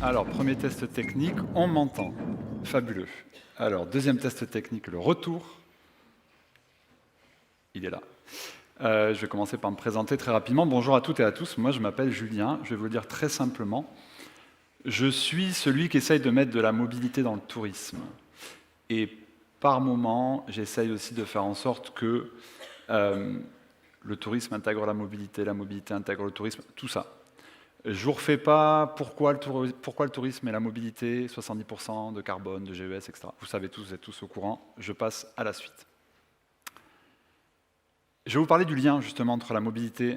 Alors, premier test technique, on m'entend. Fabuleux. Alors, deuxième test technique, le retour. Il est là. Je vais commencer par me présenter très rapidement. Bonjour à toutes et à tous, moi je m'appelle Julien, je vais vous le dire très simplement. Je suis celui qui essaye de mettre de la mobilité dans le tourisme. Et par moment, j'essaye aussi de faire en sorte que le tourisme intègre la mobilité intègre le tourisme, tout ça. Je ne vous refais pas pourquoi le tourisme et la mobilité, 70% de carbone, de GES, etc. Vous savez tous, vous êtes tous au courant. Je passe à la suite. Je vais vous parler du lien justement entre la mobilité,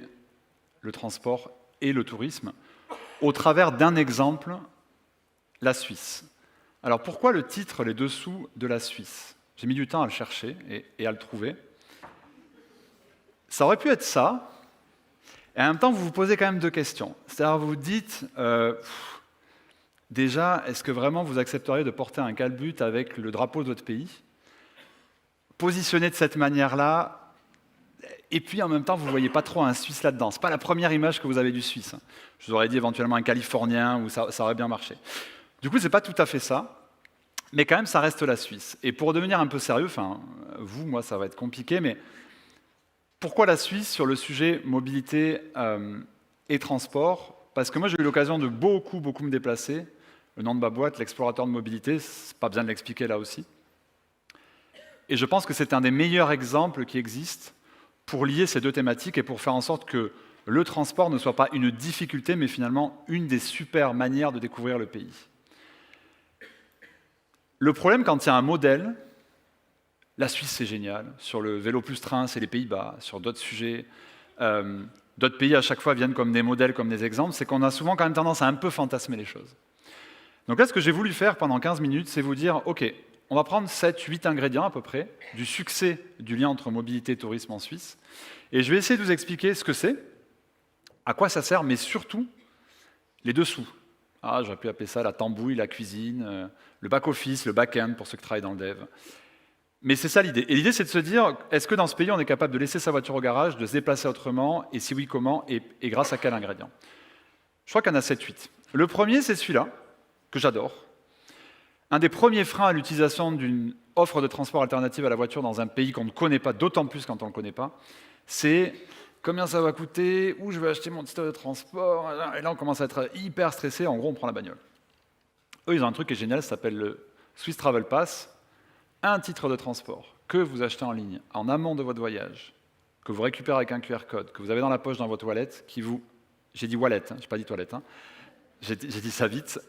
le transport et le tourisme au travers d'un exemple, la Suisse. Alors pourquoi le titre, les dessous de la Suisse? J'ai mis du temps à le chercher et à le trouver. Ça aurait pu être ça, et en même temps vous vous posez quand même deux questions. C'est-à-dire vous vous dites, déjà, est-ce que vraiment vous accepteriez de porter un calbut avec le drapeau de votre pays? Positionné de cette manière-là, et puis en même temps, vous ne voyez pas trop un Suisse là-dedans. Ce n'est pas la première image que vous avez du Suisse. Je vous aurais dit éventuellement un Californien, où ça aurait bien marché. Du coup, ce n'est pas tout à fait ça, mais quand même, ça reste la Suisse. Et pour devenir un peu sérieux, enfin, vous, moi, ça va être compliqué, mais pourquoi la Suisse sur le sujet mobilité et transport? Parce que moi, j'ai eu l'occasion de beaucoup me déplacer. Le nom de ma boîte, l'explorateur de mobilité, c'est pas besoin de l'expliquer là aussi. Et je pense que c'est un des meilleurs exemples qui existent pour lier ces deux thématiques et pour faire en sorte que le transport ne soit pas une difficulté, mais finalement une des super manières de découvrir le pays. Le problème, quand il y a un modèle, la Suisse c'est génial, sur le vélo plus train c'est les Pays-Bas, sur d'autres sujets, d'autres pays à chaque fois viennent comme des modèles, comme des exemples, c'est qu'on a souvent quand même tendance à un peu fantasmer les choses. Donc là, ce que j'ai voulu faire pendant 15 minutes, c'est vous dire, ok, on va prendre 7-8 ingrédients à peu près du succès du lien entre mobilité et tourisme en Suisse. Et je vais essayer de vous expliquer ce que c'est, à quoi ça sert, mais surtout les dessous. Ah, j'aurais pu appeler ça la tambouille, la cuisine, le back-office, le back-end pour ceux qui travaillent dans le dev. Mais c'est ça l'idée. Et l'idée, c'est de se dire, est-ce que dans ce pays, on est capable de laisser sa voiture au garage, de se déplacer autrement, et si oui, comment, et grâce à quel ingrédient? Je crois qu'il y en a 7-8. Le premier, c'est celui-là, que j'adore. Un des premiers freins à l'utilisation d'une offre de transport alternative à la voiture dans un pays qu'on ne connaît pas, d'autant plus quand on ne le connaît pas, c'est combien ça va coûter, où je vais acheter mon titre de transport, et là on commence à être hyper stressé, en gros on prend la bagnole. Eux ils ont un truc qui est génial, ça s'appelle le Swiss Travel Pass, un titre de transport que vous achetez en ligne, en amont de votre voyage, que vous récupérez avec un QR code, que vous avez dans la poche dans votre wallet, qui vous... J'ai dit wallet, je n'ai pas dit toilette, j'ai dit ça vite.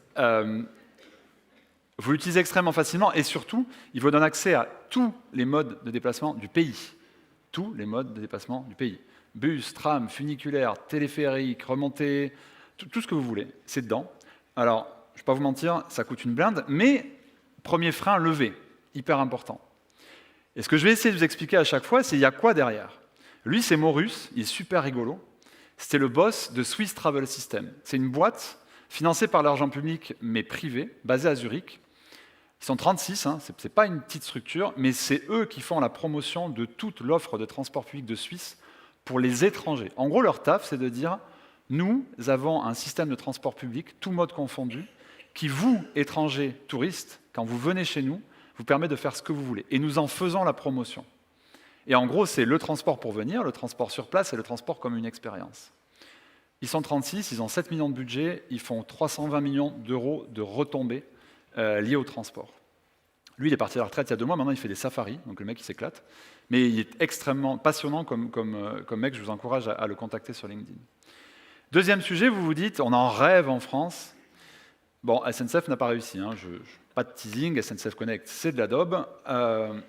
Vous l'utilisez extrêmement facilement et surtout, il vous donne accès à tous les modes de déplacement du pays. Tous les modes de déplacement du pays. Bus, tram, funiculaire, téléphérique, remontée, tout ce que vous voulez, c'est dedans. Alors, je ne vais pas vous mentir, ça coûte une blinde, mais premier frein levé, hyper important. Et ce que je vais essayer de vous expliquer à chaque fois, c'est il y a quoi derrière. Lui, c'est Maurus, il est super rigolo. C'était le boss de Swiss Travel System. C'est une boîte financée par l'argent public, mais privée, basée à Zurich. Ils sont 36, ce n'est pas une petite structure, mais c'est eux qui font la promotion de toute l'offre de transport public de Suisse pour les étrangers. En gros, leur taf, c'est de dire, nous avons un système de transport public, tout mode confondu, qui vous, étrangers, touristes, quand vous venez chez nous, vous permet de faire ce que vous voulez. Et nous en faisons la promotion. Et en gros, c'est le transport pour venir, le transport sur place et le transport comme une expérience. Ils sont 36, ils ont 7 millions de budget, ils font 320 millions d'euros de retombées lié au transport. Lui, il est parti à la retraite il y a 2 mois, maintenant il fait des safaris, donc le mec il s'éclate, mais il est extrêmement passionnant comme mec, je vous encourage à le contacter sur LinkedIn. Deuxième sujet, vous vous dites, on en rêve en France. Bon, SNCF n'a pas réussi, pas de teasing, SNCF Connect, c'est de la daube.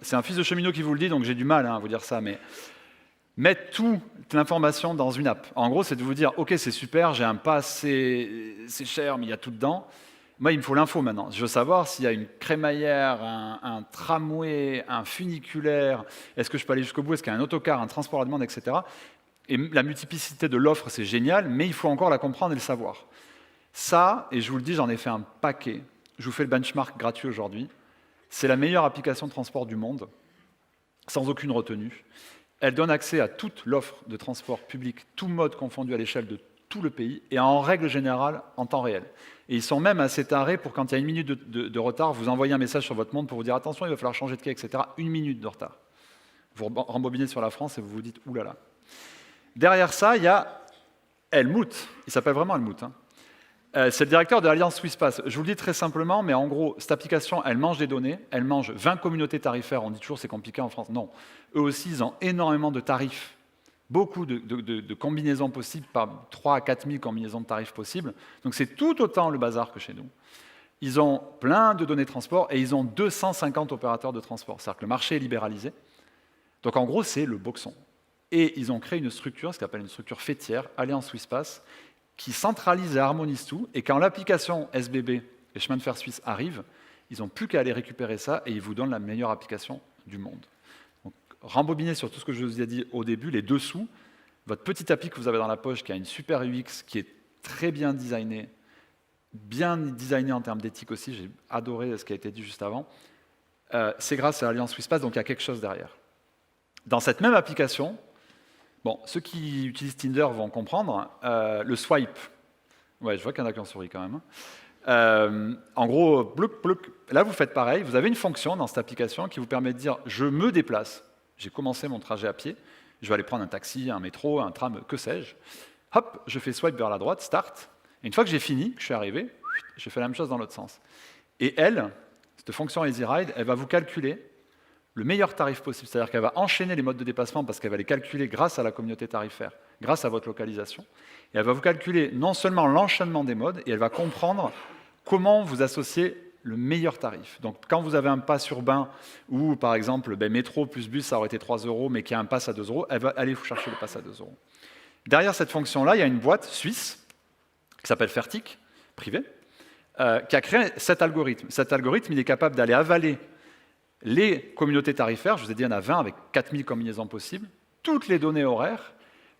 C'est un fils de cheminot qui vous le dit, donc j'ai du mal à vous dire ça, mais mettre toute l'information dans une app. En gros, c'est de vous dire, ok, c'est super, j'ai un pass, c'est cher, mais il y a tout dedans. Moi, il me faut l'info maintenant. Je veux savoir s'il y a une crémaillère, un tramway, un funiculaire, est-ce que je peux aller jusqu'au bout, est-ce qu'il y a un autocar, un transport à demande, etc. Et la multiplicité de l'offre, c'est génial, mais il faut encore la comprendre et le savoir. Ça, et je vous le dis, j'en ai fait un paquet. Je vous fais le benchmark gratuit aujourd'hui. C'est la meilleure application de transport du monde, sans aucune retenue. Elle donne accès à toute l'offre de transport public, tout mode confondu à l'échelle de tout le pays, et en règle générale, en temps réel. Et ils sont même assez tarés pour, quand il y a une minute de retard, vous envoyez un message sur votre montre pour vous dire « Attention, il va falloir changer de quai, etc. » Une minute de retard. Vous rembobinez sur la France et vous vous dites « Ouh là là ». Derrière ça, il y a Helmut. Il s'appelle vraiment Helmut. C'est le directeur de l'Alliance Swisspass. Je vous le dis très simplement, mais en gros, cette application, elle mange des données, elle mange 20 communautés tarifaires. On dit toujours c'est compliqué en France. Non. Eux aussi, ils ont énormément de tarifs. Beaucoup de combinaisons possibles, par 3 à 4 000 combinaisons de tarifs possibles. Donc c'est tout autant le bazar que chez nous. Ils ont plein de données de transport et ils ont 250 opérateurs de transport. C'est-à-dire que le marché est libéralisé. Donc en gros, c'est le boxon. Et ils ont créé une structure, ce qu'on appelle une structure fêtière, Alliance Swisspass, qui centralise et harmonise tout. Et quand l'application SBB et chemin de fer suisse arrivent, ils n'ont plus qu'à aller récupérer ça et ils vous donnent la meilleure application du monde. Rembobiner sur tout ce que je vous ai dit au début, les dessous, votre petit appli que vous avez dans la poche qui a une super UX, qui est très bien designé en termes d'éthique aussi, j'ai adoré ce qui a été dit juste avant, c'est grâce à l'Alliance Swisspass, donc il y a quelque chose derrière. Dans cette même application, bon, ceux qui utilisent Tinder vont comprendre, le swipe, ouais, je vois qu'il y en a qui ont souri quand même, en gros, plouc, plouc, là vous faites pareil, vous avez une fonction dans cette application qui vous permet de dire « je me déplace ». J'ai commencé mon trajet à pied, je vais aller prendre un taxi, un métro, un tram, que sais-je. Hop, je fais swipe vers la droite, start. Et une fois que j'ai fini, que je suis arrivé, je fais la même chose dans l'autre sens. Et elle, cette fonction EasyRide, elle va vous calculer le meilleur tarif possible. C'est-à-dire qu'elle va enchaîner les modes de déplacement parce qu'elle va les calculer grâce à la communauté tarifaire, grâce à votre localisation. Et elle va vous calculer non seulement l'enchaînement des modes, et elle va comprendre comment vous associer le meilleur tarif. Donc, quand vous avez un pass urbain où, par exemple, métro plus bus, ça aurait été 3 €, mais qu'il y a un pass à 2 €, elle va aller vous chercher le pass à 2 €. Derrière cette fonction-là, il y a une boîte suisse qui s'appelle Fertic, privée, qui a créé cet algorithme. Cet algorithme, il est capable d'aller avaler les communautés tarifaires, je vous ai dit, il y en a 20 avec 4000 combinaisons possibles, toutes les données horaires,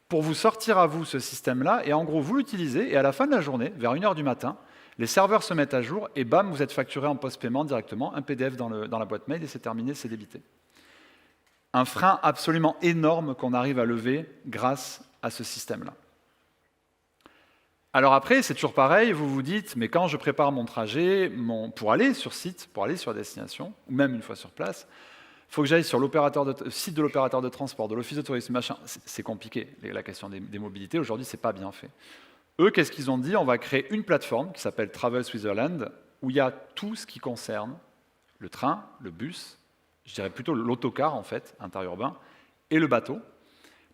pour vous sortir à vous ce système-là, et en gros, vous l'utilisez, et à la fin de la journée, vers 1 h du matin, les serveurs se mettent à jour et bam, vous êtes facturé en post-paiement directement, un PDF dans la boîte mail et c'est terminé, c'est débité. Un frein absolument énorme qu'on arrive à lever grâce à ce système-là. Alors après, c'est toujours pareil, vous vous dites, mais quand je prépare mon trajet pour aller sur site, pour aller sur destination, ou même une fois sur place, il faut que j'aille sur le site de l'opérateur de transport, de l'office de tourisme, machin. C'est compliqué, la question des mobilités. Aujourd'hui, ce n'est pas bien fait. Eux, qu'est-ce qu'ils ont dit? On va créer une plateforme qui s'appelle Travel Switzerland, où il y a tout ce qui concerne le train, le bus, je dirais plutôt l'autocar, en fait, interurbain, et le bateau.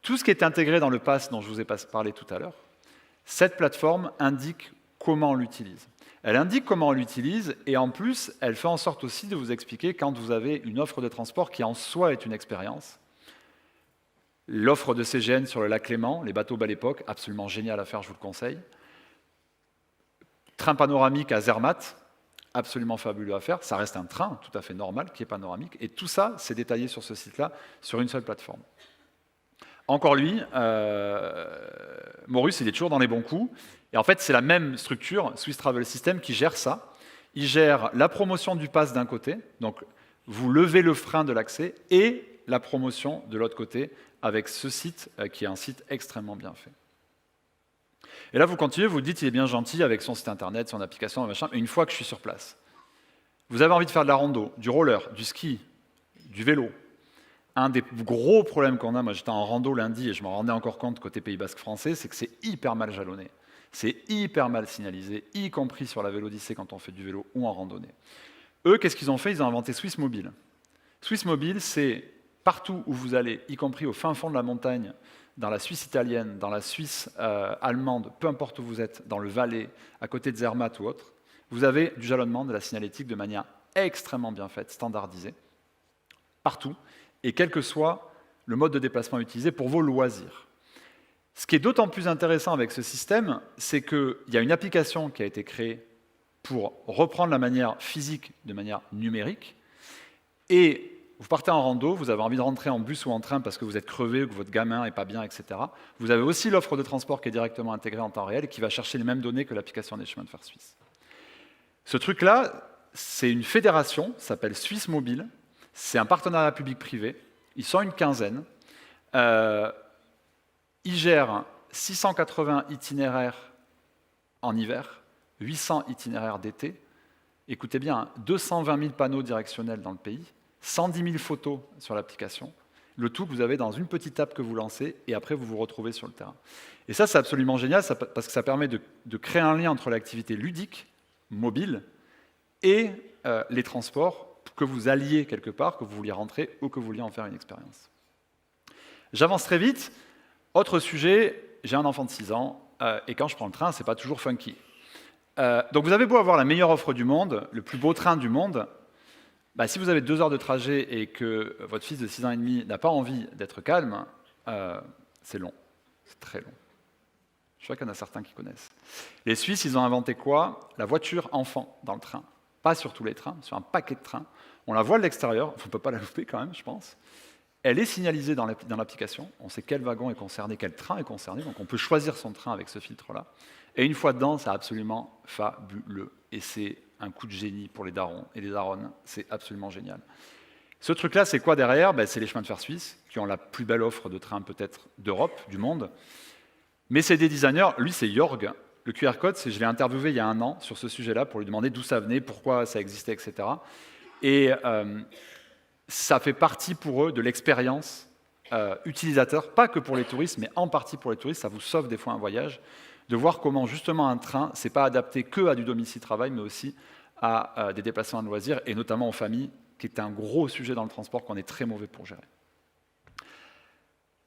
Tout ce qui est intégré dans le pass dont je vous ai parlé tout à l'heure, cette plateforme indique comment on l'utilise. Elle indique comment on l'utilise, et en plus, elle fait en sorte aussi de vous expliquer quand vous avez une offre de transport qui en soi est une expérience. L'offre de CGN sur le lac Léman, les bateaux Belle Époque, absolument génial à faire, je vous le conseille. Train panoramique à Zermatt, absolument fabuleux à faire. Ça reste un train tout à fait normal qui est panoramique. Et tout ça, c'est détaillé sur ce site-là, sur une seule plateforme. Encore lui, Maurus, il est toujours dans les bons coups. Et en fait, c'est la même structure, Swiss Travel System, qui gère ça. Il gère la promotion du pass d'un côté, donc vous levez le frein de l'accès, et la promotion de l'autre côté, avec ce site qui est un site extrêmement bien fait. Et là, vous continuez, vous dites, il est bien gentil avec son site internet, son application, machin, mais une fois que je suis sur place, vous avez envie de faire de la rando, du roller, du ski, du vélo. Un des gros problèmes qu'on a, moi j'étais en rando lundi et je m'en rendais encore compte côté Pays Basque français, c'est que c'est hyper mal jalonné. C'est hyper mal signalisé, y compris sur la Vélodyssée quand on fait du vélo ou en randonnée. Eux, qu'est-ce qu'ils ont fait? Ils ont inventé Swiss Mobile. Swiss Mobile, c'est partout où vous allez, y compris au fin fond de la montagne, dans la Suisse italienne, dans la Suisse allemande, peu importe où vous êtes, dans le Valais, à côté de Zermatt ou autre, vous avez du jalonnement de la signalétique de manière extrêmement bien faite, standardisée, partout, et quel que soit le mode de déplacement utilisé pour vos loisirs. Ce qui est d'autant plus intéressant avec ce système, c'est qu'il y a une application qui a été créée pour reprendre la manière physique de manière numérique, et vous partez en rando, vous avez envie de rentrer en bus ou en train parce que vous êtes crevé ou que votre gamin n'est pas bien, etc. Vous avez aussi l'offre de transport qui est directement intégrée en temps réel et qui va chercher les mêmes données que l'application des chemins de fer suisses. Ce truc-là, c'est une fédération, ça s'appelle Swiss Mobile, c'est un partenariat public-privé, ils sont une quinzaine, ils gèrent 680 itinéraires en hiver, 800 itinéraires d'été. Écoutez bien, hein, 220 000 panneaux directionnels dans le pays, 110 000 photos sur l'application, le tout que vous avez dans une petite app que vous lancez, et après vous vous retrouvez sur le terrain. Et ça, c'est absolument génial, parce que ça permet de créer un lien entre l'activité ludique, mobile, et les transports, que vous alliez quelque part, que vous vouliez rentrer ou que vous vouliez en faire une expérience. J'avance très vite. Autre sujet, j'ai un enfant de 6 ans, et quand je prends le train, c'est pas toujours funky. Donc vous avez beau avoir la meilleure offre du monde, le plus beau train du monde, bah, si vous avez 2 heures de trajet et que votre fils de 6 ans et demi n'a pas envie d'être calme, c'est long, c'est très long. Je crois qu'il y en a certains qui connaissent. Les Suisses, ils ont inventé quoi? La voiture enfant dans le train. Pas sur tous les trains, sur un paquet de trains. On la voit de l'extérieur, il ne faut pas la louper quand même, je pense. Elle est signalisée dans l'application, on sait quel wagon est concerné, quel train est concerné, donc on peut choisir son train avec ce filtre-là. Et une fois dedans, c'est absolument fabuleux. Et c'est un coup de génie pour les darons et les daronnes, c'est absolument génial. Ce truc-là, c'est quoi derrière? Ben, c'est les chemins de fer suisses, qui ont la plus belle offre de trains peut-être d'Europe, du monde. Mais c'est des designers, lui c'est Jorg. Le QR code, je l'ai interviewé il y a 1 an sur ce sujet-là pour lui demander d'où ça venait, pourquoi ça existait, etc. Et ça fait partie pour eux de l'expérience utilisateur, pas que pour les touristes, mais en partie pour les touristes, ça vous sauve des fois un voyage, de voir comment justement un train, c'est pas adapté que à du domicile-travail, mais aussi à des déplacements de loisirs, et notamment aux familles, qui est un gros sujet dans le transport qu'on est très mauvais pour gérer.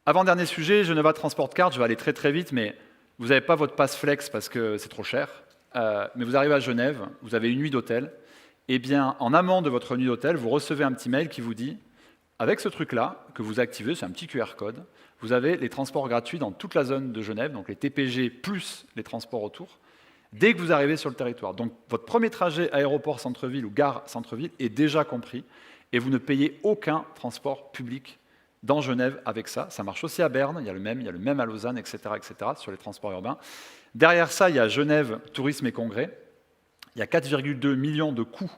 Avant-dernier sujet, Geneva Transport Card, je vais aller très très vite, mais vous n'avez pas votre pass flex parce que c'est trop cher, mais vous arrivez à Genève, vous avez une nuit d'hôtel, et bien en amont de votre nuit d'hôtel, vous recevez un petit mail qui vous dit, avec ce truc-là, que vous activez, c'est un petit QR code, vous avez les transports gratuits dans toute la zone de Genève, donc les TPG plus les transports autour, dès que vous arrivez sur le territoire. Donc votre premier trajet aéroport-centre-ville ou gare-centre-ville est déjà compris, et vous ne payez aucun transport public dans Genève avec ça. Ça marche aussi à Berne, il y a le même à Lausanne, etc., sur les transports urbains. Derrière ça, il y a Genève Tourisme et Congrès. Il y a 4,2 millions de coûts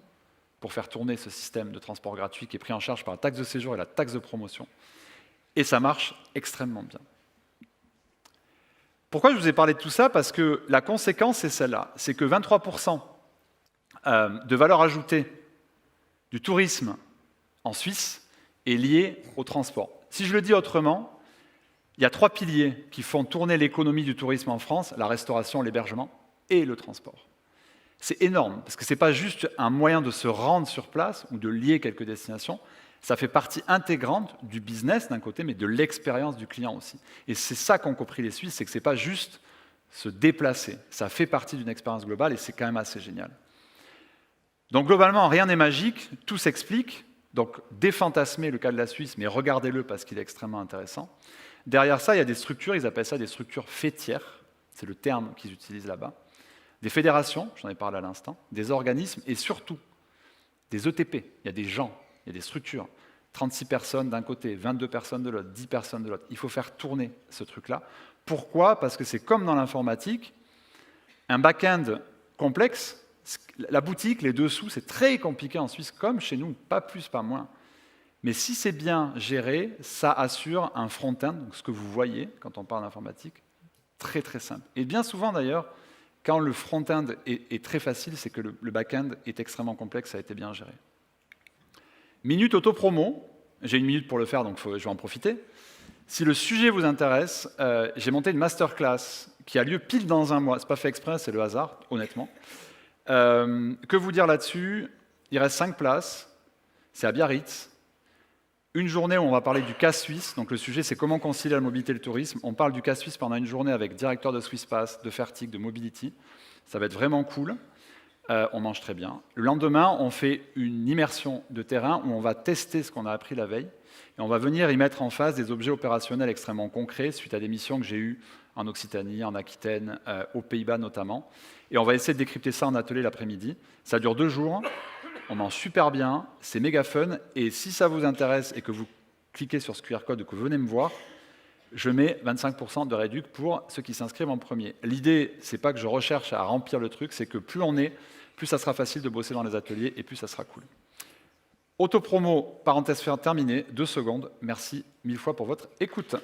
pour faire tourner ce système de transport gratuit qui est pris en charge par la taxe de séjour et la taxe de promotion. Et ça marche extrêmement bien. Pourquoi je vous ai parlé de tout ça? Parce que la conséquence, c'est celle-là. C'est que 23% de valeur ajoutée du tourisme en Suisse est lié au transport. Si je le dis autrement, il y a 3 piliers qui font tourner l'économie du tourisme en France, la restauration, l'hébergement et le transport. C'est énorme, parce que ce n'est pas juste un moyen de se rendre sur place ou de lier quelques destinations, ça fait partie intégrante du business d'un côté, mais de l'expérience du client aussi. Et c'est ça qu'ont compris les Suisses, c'est que ce n'est pas juste se déplacer, ça fait partie d'une expérience globale et c'est quand même assez génial. Donc globalement, rien n'est magique, tout s'explique. Donc défantasmez le cas de la Suisse, mais regardez-le parce qu'il est extrêmement intéressant. Derrière ça, il y a des structures, ils appellent ça des structures faîtières, c'est le terme qu'ils utilisent là-bas. Des fédérations, j'en ai parlé à l'instant, des organismes et surtout des ETP. Il y a des gens, il y a des structures. 36 personnes d'un côté, 22 personnes de l'autre, 10 personnes de l'autre. Il faut faire tourner ce truc-là. Pourquoi? Parce que c'est comme dans l'informatique, un back-end complexe. La boutique, les dessous, c'est très compliqué en Suisse, comme chez nous, pas plus, pas moins. Mais si c'est bien géré, ça assure un front-end, donc ce que vous voyez quand on parle d'informatique, très très simple. Et bien souvent d'ailleurs, quand le front-end est très facile, c'est que le back-end est extrêmement complexe, ça a été bien géré. Minute auto-promo, j'ai 1 minute pour le faire, donc je vais en profiter. Si le sujet vous intéresse, j'ai monté une masterclass qui a lieu pile dans 1 mois, c'est pas fait exprès, c'est le hasard, honnêtement. Que vous dire là-dessus? Il reste 5 places, c'est à Biarritz. Une journée où on va parler du cas suisse, donc le sujet c'est comment concilier la mobilité et le tourisme. On parle du cas suisse pendant une journée avec directeur de Swisspass, de Fertig, de Mobility. Ça va être vraiment cool, on mange très bien. Le lendemain, on fait une immersion de terrain où on va tester ce qu'on a appris la veille et on va venir y mettre en face des objets opérationnels extrêmement concrets suite à des missions que j'ai eues en Occitanie, en Aquitaine, aux Pays-Bas notamment. Et on va essayer de décrypter ça en atelier l'après-midi. Ça dure 2 jours. On mange super bien, c'est méga fun, et si ça vous intéresse et que vous cliquez sur ce QR code et que vous venez me voir, je mets 25% de réduc pour ceux qui s'inscrivent en premier. L'idée, c'est pas que je recherche à remplir le truc, c'est que plus on est, plus ça sera facile de bosser dans les ateliers et plus ça sera cool. Autopromo, parenthèse terminée, 2 secondes. Merci 1000 fois pour votre écoute.